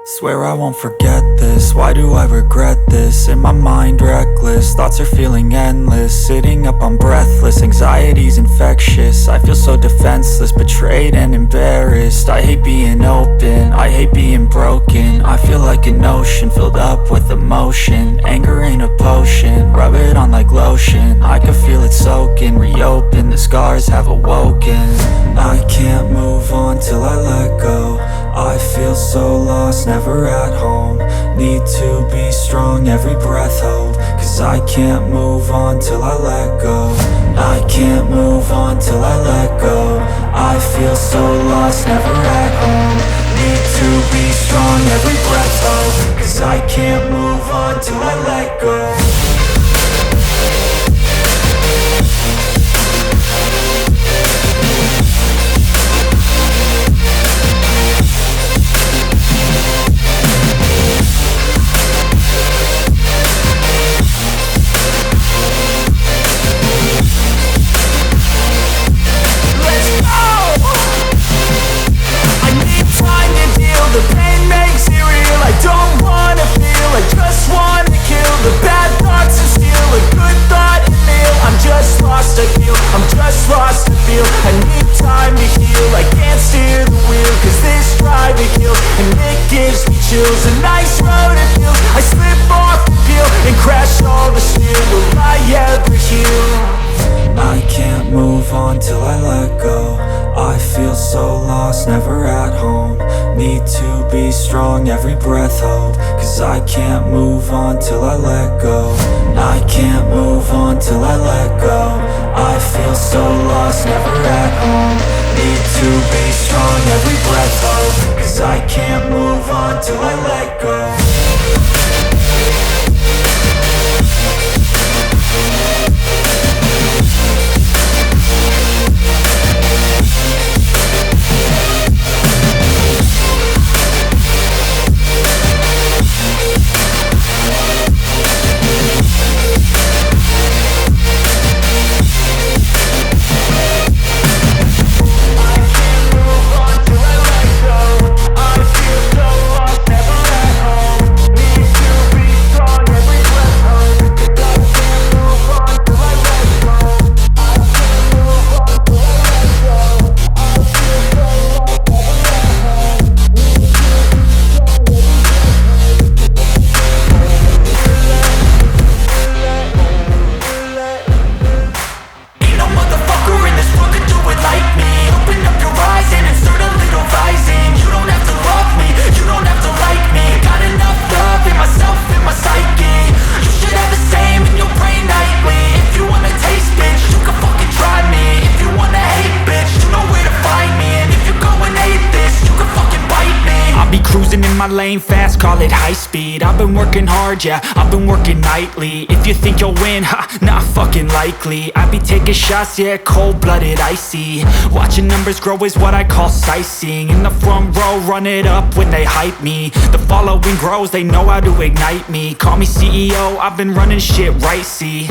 Swear I won't forget this, why do I regret this? In my mind reckless, thoughts are feeling endless. Sitting up I'm breathless, anxiety's infectious. I feel so defenseless, betrayed and embarrassed. I hate being open, I hate being broken. I feel like an ocean filled up with emotion. Anger ain't a potion, rub it on like lotion. I can feel it soaking, reopen, the scars have awoken. I can't move on till I let go. I feel so lost, never at home. Need to be strong, every breath hold. Cause I can't move on till I let go. I can't move on till I let go. I feel so lost, never at home. Need to be strong, every breath hold. Cause I can't move on till I let go. The pain makes it real, I don't wanna feel, I just wanna kill the bad thoughts and steal a good thought and meal. I'm just lost, I feel, I'm just lost, I feel. I need time to heal, I can't steer the wheel. Cause this drive to kill, and it gives me chills. A nice road it feels, I slip off the peel and crash all the steel. Will I ever heal? I can't move on till I let go. I feel so lost, never at home. Need to be strong, every breath hold. Cause I can't move on till I let go. I can't move on till I let go. I feel so lost, never at home. Need to be strong, every breath hold. Cause I can't move on till I let go. Lane fast, call it high speed. I've been working hard, yeah, I've been working nightly. If you think you'll win, ha, not fucking likely. I be taking shots, yeah, cold-blooded, icy. Watching numbers grow is what I call sightseeing. In the front row, run it up when they hype me. The following grows, they know how to ignite me. Call me CEO, I've been running shit right, see.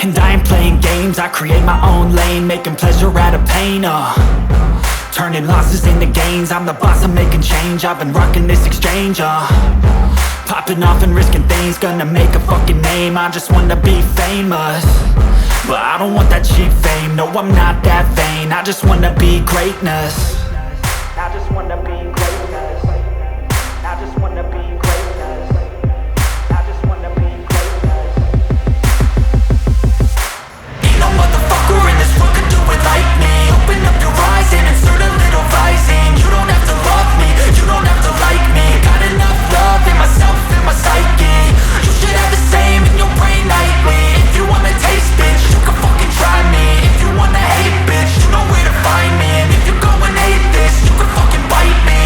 And I ain't playing games, I create my own lane. Making pleasure out of pain, turning losses into gains. I'm the boss, I'm making change. I've been rocking this exchange, popping off and risking things. Gonna make a fucking name, I just wanna be famous. But I don't want that cheap fame, no I'm not that vain. I just wanna be greatness. I just wanna be greatness. I just wanna be greatness. I just wanna be greatness. Ain't no motherfucker in this world can do it like me. Open up your eyes and insert a little rising. You don't have to love me, you don't have to like me. Got enough love in myself and my psyche. You should have the same in your brain nightly. If you wanna taste, bitch, you can fucking try me. If you wanna hate, bitch, you know where to find me. And if you go and hate this, you can fucking bite me.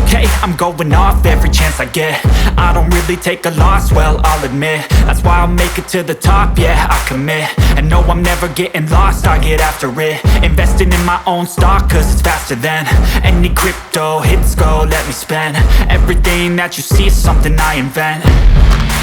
Okay, I'm going off every chance I get. I don't really take a loss, well, I'll admit. That's why I'll make it to the top, yeah, I commit. And no, I'm never getting lost, I get after it. Investing in my own stock, cause it's faster than any crypto hits go, let me spend. Everything that you see is something I invent.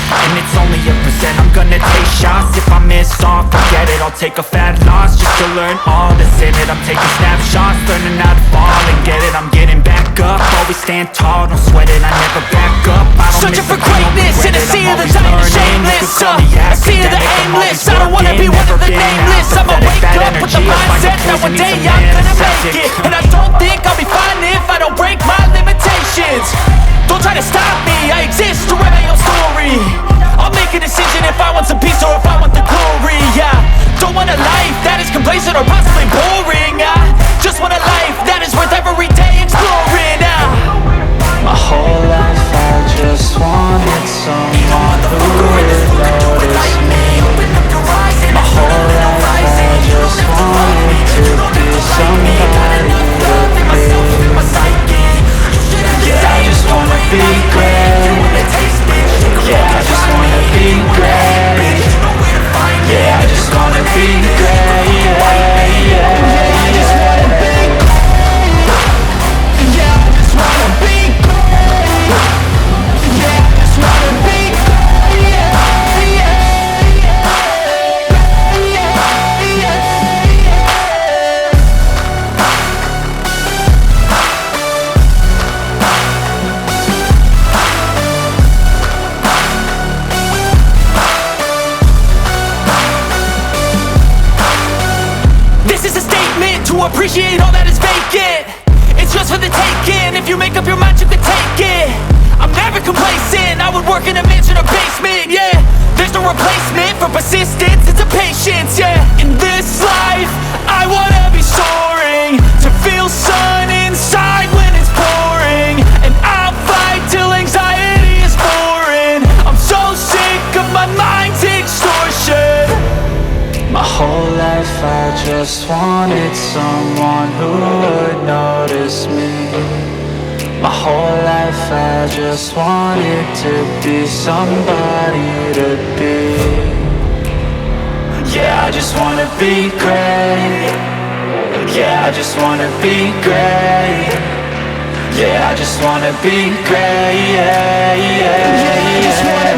And it's only a percent. I'm gonna take shots. If I miss off, forget it. I'll take a fat loss just to learn all that's in it. I'm taking snapshots, learning how to fall and get it. I'm getting back up, always stand tall, don't sweat it, I never back up. I don't Searching miss for a thing, greatness don't in a regret it, sea I'm of the always dying learning. shameless. You could call me A sea of the academic, I'm aimless. always I don't wanna be working, one of never the been nameless. I'ma apathetic, wake bad up with the energy is like a mindset that poison, one day needs a I'm man gonna septic. make it. And I don't think I'll be fine if I don't break my limitations. Don't try to stop me, I exist to write my own story. I'll make a decision if I want some peace or if I want the glory. Yeah, don't want a life that is complacent or possibly boring. I just want a life that is worth every day exploring. My whole life I just wanted someone who would notice me. My whole life I just wanted to be somebody to be. Yeah, I just wanna be great. Yeah, I just wanna be great. Yeah, I just wanna be great. Yeah, yeah, I just wanna be great. Yeah, I just wanna be great. Yeah, I just wanna be great. Yeah, yeah, yeah, yeah, yeah. This is a statement to appreciate all that is vacant. It's just for the taking. If you make up your mind, you can take it. I'm never complacent. I would work in a mansion or basement. Yeah, there's no replacement for persistence. It's a patience. Yeah, in this life, I wanna be soaring, to feel sun inside when it's pouring, and I'll fight till anxiety is foreign. I'm so sick of my mind's extortion. My whole life I just wanted someone who would notice me. My whole life I just wanted to be somebody to be. Yeah, I just wanna be great. Yeah, I just wanna be great. Yeah, I just wanna be great. Yeah, yeah, yeah, I just wanna